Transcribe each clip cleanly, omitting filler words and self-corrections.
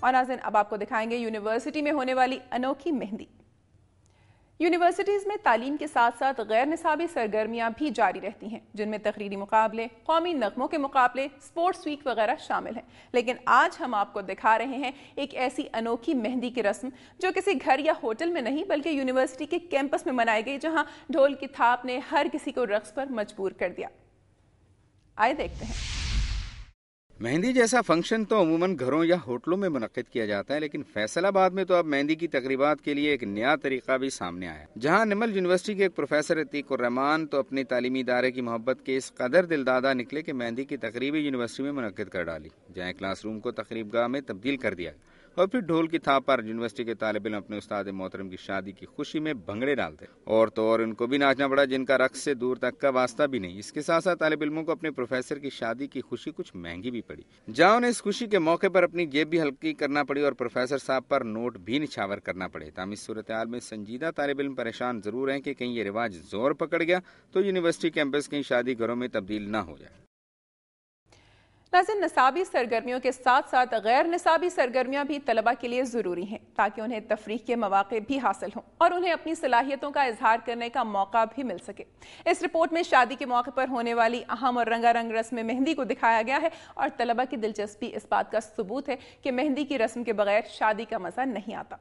اور ناظرین اب آپ کو دکھائیں گے یونیورسٹی میں ہونے والی انوکھی مہندی۔ یونیورسٹیز میں تعلیم کے ساتھ ساتھ غیر نصابی سرگرمیاں بھی جاری رہتی ہیں، جن میں تقریری مقابلے، قومی نغموں کے مقابلے، سپورٹس ویک وغیرہ شامل ہیں۔ لیکن آج ہم آپ کو دکھا رہے ہیں ایک ایسی انوکھی مہندی کی رسم جو کسی گھر یا ہوٹل میں نہیں بلکہ یونیورسٹی کے کیمپس میں منائی گئی، جہاں ڈھول کی تھاپ نے ہر کسی کو رقص پر مجبور کر دیا۔ آئے دیکھتے ہیں۔ مہندی جیسا فنکشن تو عموماً گھروں یا ہوٹلوں میں منعقد کیا جاتا ہے، لیکن فیصل آباد میں تو اب مہندی کی تقریبات کے لیے ایک نیا طریقہ بھی سامنے آیا، جہاں نمل یونیورسٹی کے ایک پروفیسر عتیق الرحمان تو اپنے تعلیمی ادارے کی محبت کے اس قدر دلدادہ نکلے کہ مہندی کی تقریب یونیورسٹی میں منعقد کر ڈالی، جہاں کلاس روم کو تقریب گاہ میں تبدیل کر دیا اور پھر ڈھول کی تھاپ پر یونیورسٹی کے طالب علم اپنے استاد محترم کی شادی کی خوشی میں بھنگڑے ڈالتے، اور تو اور ان کو بھی ناچنا پڑا جن کا رقص سے دور تک کا واسطہ بھی نہیں۔ اس کے ساتھ ساتھ طالب علموں کو اپنے پروفیسر کی شادی کی خوشی کچھ مہنگی بھی پڑی، جہاں انہیں اس خوشی کے موقع پر اپنی جیب بھی ہلکی کرنا پڑی اور پروفیسر صاحب پر نوٹ بھی نچھاور کرنا پڑے۔ تاہم اس صورتحال میں سنجیدہ طالب علم پریشان ضرور ہیں کہ کہیں یہ رواج زور پکڑ گیا تو یونیورسٹی کیمپس کہیں شادی گھروں میں تبدیل نہ ہو جائے۔ ناظرین نصابی سرگرمیوں کے ساتھ ساتھ غیر نصابی سرگرمیاں بھی طلبہ کے لیے ضروری ہیں تاکہ انہیں تفریح کے مواقع بھی حاصل ہوں اور انہیں اپنی صلاحیتوں کا اظہار کرنے کا موقع بھی مل سکے۔ اس رپورٹ میں شادی کے موقع پر ہونے والی اہم اور رنگا رنگ رسم مہندی کو دکھایا گیا ہے، اور طلبہ کی دلچسپی اس بات کا ثبوت ہے کہ مہندی کی رسم کے بغیر شادی کا مزہ نہیں آتا۔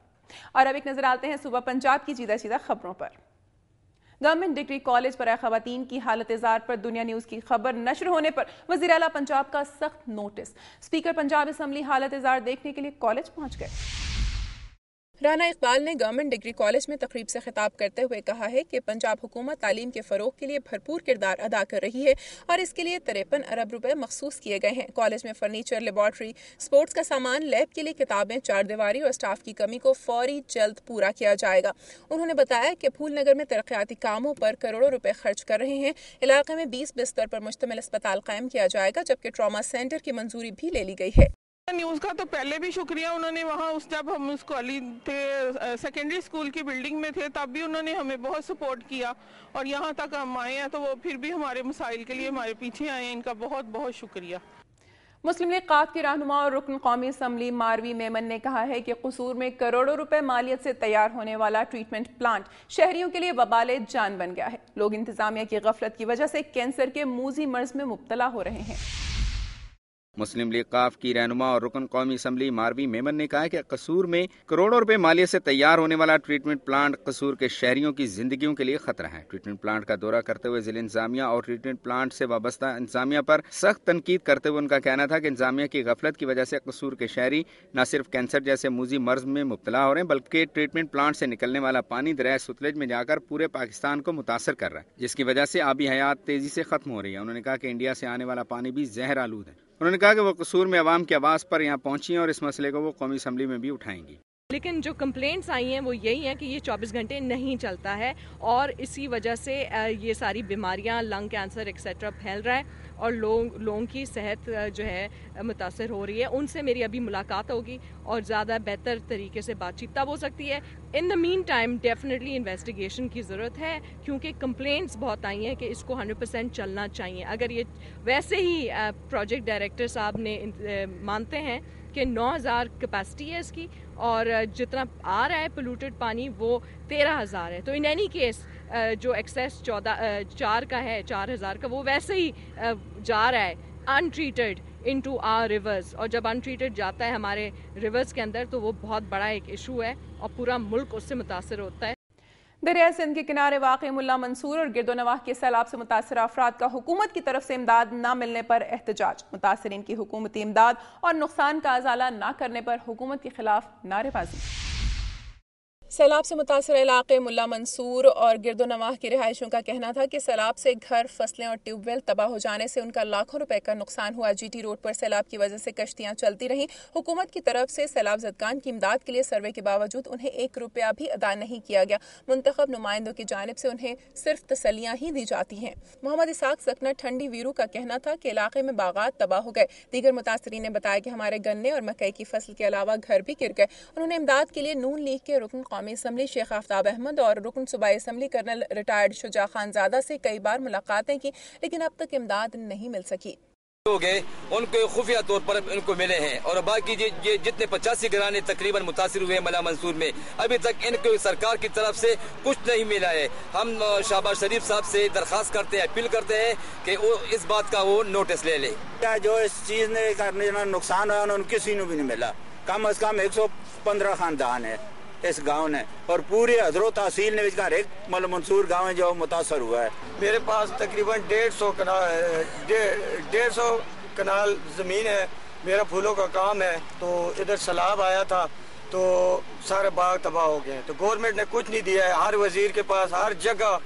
اور اب ایک نظر آتے ہیں صوبہ پنجاب کی چیدہ خبروں پر۔ گورنمنٹ ڈگری کالج برائے خواتین کی حالت زار پر دنیا نیوز کی خبر نشر ہونے پر وزیر اعلیٰ پنجاب کا سخت نوٹس۔ اسپیکر پنجاب اسمبلی حالت زار دیکھنے کے لیے کالج پہنچ گئے۔ رانا اقبال نے گورنمنٹ ڈگری کالج میں تقریب سے خطاب کرتے ہوئے کہا ہے کہ پنجاب حکومت تعلیم کے فروغ کے لیے بھرپور کردار ادا کر رہی ہے اور اس کے لیے 53 ارب روپے مخصوص کیے گئے ہیں۔ کالج میں فرنیچر، لیبارٹری، سپورٹس کا سامان، لیب کے لیے کتابیں، چار دیواری اور اسٹاف کی کمی کو فوری جلد پورا کیا جائے گا۔ انہوں نے بتایا کہ پھول نگر میں ترقیاتی کاموں پر کروڑوں روپے خرچ کر رہے ہیں۔ علاقے میں 20 بستر پر مشتمل اسپتال قائم کیا جائے گا، جبکہ ٹراما سینٹر کی منظوری بھی لے لی گئی ہے۔ نیوز کا تو پہلے بھی شکریہ، انہوں نے وہاں جب ہم اس کالج تھے سیکنڈری اسکول کی بلڈنگ میں تھے تب بھی انہوں نے ہمیں بہت سپورٹ کیا، اور یہاں تک ہم آئے ہیں تو وہ پھر بھی ہمارے مسائل کے لیے ہمارے پیچھے آئے ہیں، ان کا بہت بہت شکریہ۔ مسلم لیگ قات کی رہنما اور رکن قومی اسمبلی ماروی میمن نے کہا ہے کہ قصور میں کروڑوں روپے مالیت سے تیار ہونے والا ٹریٹمنٹ پلانٹ شہریوں کے لیے وبال جان بن گیا ہے۔ لوگ انتظامیہ کی غفلت کی وجہ سے کینسر کے موذی مرض میں مبتلا ہو رہے ہیں۔ مسلم لیگ قاف کی رہنما اور رکن قومی اسمبلی ماروی میمن نے کہا کہ قصور میں کروڑوں روپے مالیت سے تیار ہونے والا ٹریٹمنٹ پلانٹ قصور کے شہریوں کی زندگیوں کے لیے خطرہ ہے۔ ٹریٹمنٹ پلانٹ کا دورہ کرتے ہوئے ضلع انتظامیہ اور ٹریٹمنٹ پلانٹ سے وابستہ انتظامیہ پر سخت تنقید کرتے ہوئے ان کا کہنا تھا کہ انتظامیہ کی غفلت کی وجہ سے قصور کے شہری نہ صرف کینسر جیسے موذی مرض میں مبتلا ہو رہے ہیں بلکہ ٹریٹمنٹ پلانٹ سے نکلنے والا پانی دریائے ستلج میں جا کر پورے پاکستان کو متاثر کر رہا ہے، جس کی وجہ سے آبی حیات تیزی سے ختم ہو رہی ہے۔ انہوں نے کہا کہ انڈیا سے آنے والا پانی بھی زہر آلود ہے۔ انہوں نے کہا کہ وہ قصور میں عوام کی آواز پر یہاں پہنچی ہیں اور اس مسئلے کو وہ قومی اسمبلی میں بھی اٹھائیں گی۔ لیکن جو کمپلینٹس آئی ہیں وہ یہی ہیں کہ یہ 24 گھنٹے نہیں چلتا ہے اور اسی وجہ سے یہ ساری بیماریاں، لنگ کینسر ایکسیٹرا پھیل رہا ہے اور لوگوں کی صحت جو ہے متاثر ہو رہی ہے۔ ان سے میری ابھی ملاقات ہوگی اور زیادہ بہتر طریقے سے بات چیت تب ہو سکتی ہے۔ ان دا مین ٹائم ڈیفینیٹلی انویسٹیگیشن کی ضرورت ہے کیونکہ کمپلینٹس بہت آئی ہیں کہ اس کو 100% چلنا چاہیے۔ اگر یہ ویسے ہی پروجیکٹ ڈائریکٹر صاحب نے مانتے ہیں کہ 9000 کیپیسٹی ہے اس کی اور جتنا آ رہا ہے پولوٹیڈ پانی وہ 13000 ہے، تو ان اینی کیس جو ایکسیس 4 کا ہے 4000 کا وہ ویسے ہی جا رہا ہے انٹریٹڈ انٹو آر ریورز، اور جب انٹریٹڈ جاتا ہے ہمارے ریورز کے اندر تو وہ بہت بڑا ایک ایشو ہے اور پورا ملک اس سے متاثر ہوتا ہے۔ دریائے سندھ کے کنارے واقع ملا منصور اور گرد و نواح کے سیلاب سے متاثرہ افراد کا حکومت کی طرف سے امداد نہ ملنے پر احتجاج۔ متاثرین کی حکومتی امداد اور نقصان کا ازالہ نہ کرنے پر حکومت کے خلاف نعرے بازی۔ سیلاب سے متاثرہ علاقے ملا منصور اور گرد و نواح کی رہائشیوں کا کہنا تھا کہ سیلاب سے گھر، فصلیں اور ٹیوب ویل تباہ ہو جانے سے ان کا لاکھوں روپے کا نقصان ہوا۔ جی ٹی روڈ پر سیلاب کی وجہ سے کشتیاں چلتی رہیں۔ حکومت کی طرف سے سیلاب زدگان کی امداد کے لیے سروے کے باوجود انہیں 1 روپیہ بھی ادا نہیں کیا گیا۔ منتخب نمائندوں کی جانب سے انہیں صرف تسلیاں ہی دی جاتی ہیں۔ محمد اسحاق سکنہ ٹھنڈی ویرو کا کہنا تھا کہ علاقے میں باغات تباہ ہو گئے۔ دیگر متاثرین نے بتایا کہ ہمارے گنے اور مکئی کی فصل کے علاوہ گھر بھی گر گئے۔ انہوں نے امداد کے لیے نون لیگ کے رکن قومی اسمبلی شیخ آفتاب احمد اور رکن صوبائی اسمبلی کرنل ریٹائرڈ شجاع خان زادہ سے کئی بار ملاقاتیں کی، لیکن اب تک امداد نہیں مل سکی۔ لوگ ہیں ان کو خفیہ طور پر ان کو ملے ہیں، اور باقی یہ جتنے 85 گھرانے تقریباً متاثر ہوئے ہیں ملا منصور میں، ابھی تک ان کو سرکار کی طرف سے کچھ نہیں ملا ہے۔ ہم شہباز شریف صاحب سے درخواست کرتے ہیں، اپیل کرتے ہیں کہ وہ اس بات کا وہ نوٹس لے لیں۔ جو اس چیز نے کرنے نقصان ہوا انہوں نے کسی نے بھی نہیں ملا، کم از کم 115 خاندان ہے اس گاؤں نے، اور پوری حضرو تحصیل نے ہر ایک مل منصور گاؤں ہے جو متاثر ہوا ہے۔ میرے پاس تقریباً 150 کنال زمین ہے، میرا پھولوں کا کام ہے، تو ادھر سیلاب آیا تھا تو سارے باغ تباہ ہو گئے، تو گورنمنٹ نے کچھ نہیں دیا ہے۔ ہر وزیر کے پاس ہر جگہ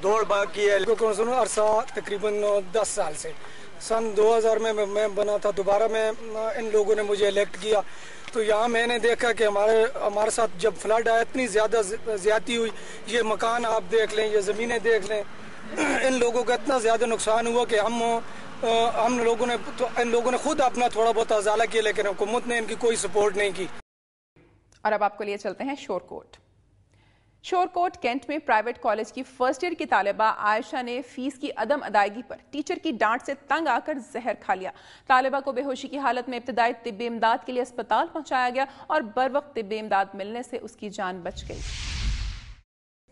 دوڑ بھاگ کی ہے۔ عرصہ تقریباً 10 سال سے، سن 2000 میں بنا تھا، دوبارہ میں ان لوگوں نے مجھے الیکٹ کیا، تو یہاں میں نے دیکھا کہ ہمارے ساتھ جب فلڈ آیا اتنی زیادہ زیادتی ہوئی، یہ مکان آپ دیکھ لیں، یہ زمینیں دیکھ لیں، ان لوگوں کا اتنا زیادہ نقصان ہوا کہ ان لوگوں نے خود اپنا تھوڑا بہت ازالہ کیا، لیکن حکومت نے ان کی کوئی سپورٹ نہیں کی۔ اور اب آپ کو لیے چلتے ہیں شور کوٹ کینٹ میں پرائیویٹ کالج کی فرسٹ ایئر کی طالبہ عائشہ نے فیس کی عدم ادائیگی پر ٹیچر کی ڈانٹ سے تنگ آ کر زہر کھا لیا۔ طالبہ کو بے ہوشی کی حالت میں ابتدائی طبی امداد کے لیے اسپتال پہنچایا گیا اور بروقت طبی امداد ملنے سے اس کی جان بچ گئی۔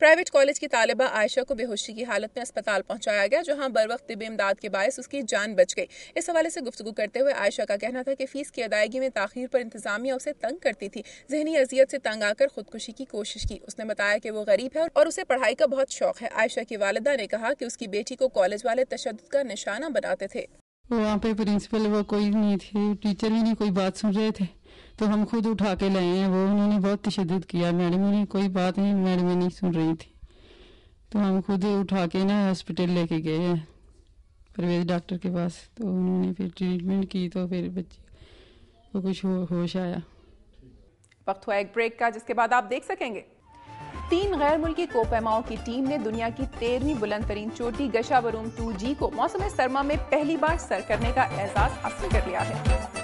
پرائیویٹ کالج کی طالبہ عائشہ کو بے ہوشی کی حالت میں اسپتال پہنچایا گیا، جہاں بروقت طبی امداد کے باعث اس کی جان بچ گئی۔ اس حوالے سے گفتگو کرتے ہوئے عائشہ کا کہنا تھا کہ فیس کی ادائیگی میں تاخیر پر انتظامیہ اسے تنگ کرتی تھی، ذہنی اذیت سے تنگ آ کر خودکشی کی کوشش کی۔ اس نے بتایا کہ وہ غریب ہے اور اسے پڑھائی کا بہت شوق ہے۔ عائشہ کی والدہ نے کہا کہ اس کی بیٹی کو کالج والے تشدد کا نشانہ بناتے تھے۔ وہاں پہ پرنسپل وہ کوئی نہیں تھے، ٹیچر بھی نہیں کوئی بات سن رہے تھے، تو ہم خود اٹھا کے لائے ہیں۔ وہ انہوں نے بہت تشدد کیا، میڈم نے کوئی بات نہیں، میڈم نہیں سن رہی تھی، تو ہم خود اٹھا کے نا ہاسپٹل لے کے گئے ہیں پرویز ڈاکٹر کے پاس، تو انہوں نے پھر ٹریٹمنٹ کی تو پھر بچے کو کچھ ہوش آیا۔ وقت ہوا ایک بریک کا، جس کے بعد آپ دیکھ سکیں گے 3 غیر ملکی کوپیماؤں کی ٹیم نے دنیا کی 13ویں بلند ترین چوٹی گشا بروم 2G کو موسم سرما میں پہلی بار سر کرنے کا اعزاز حاصل کر لیا ہے۔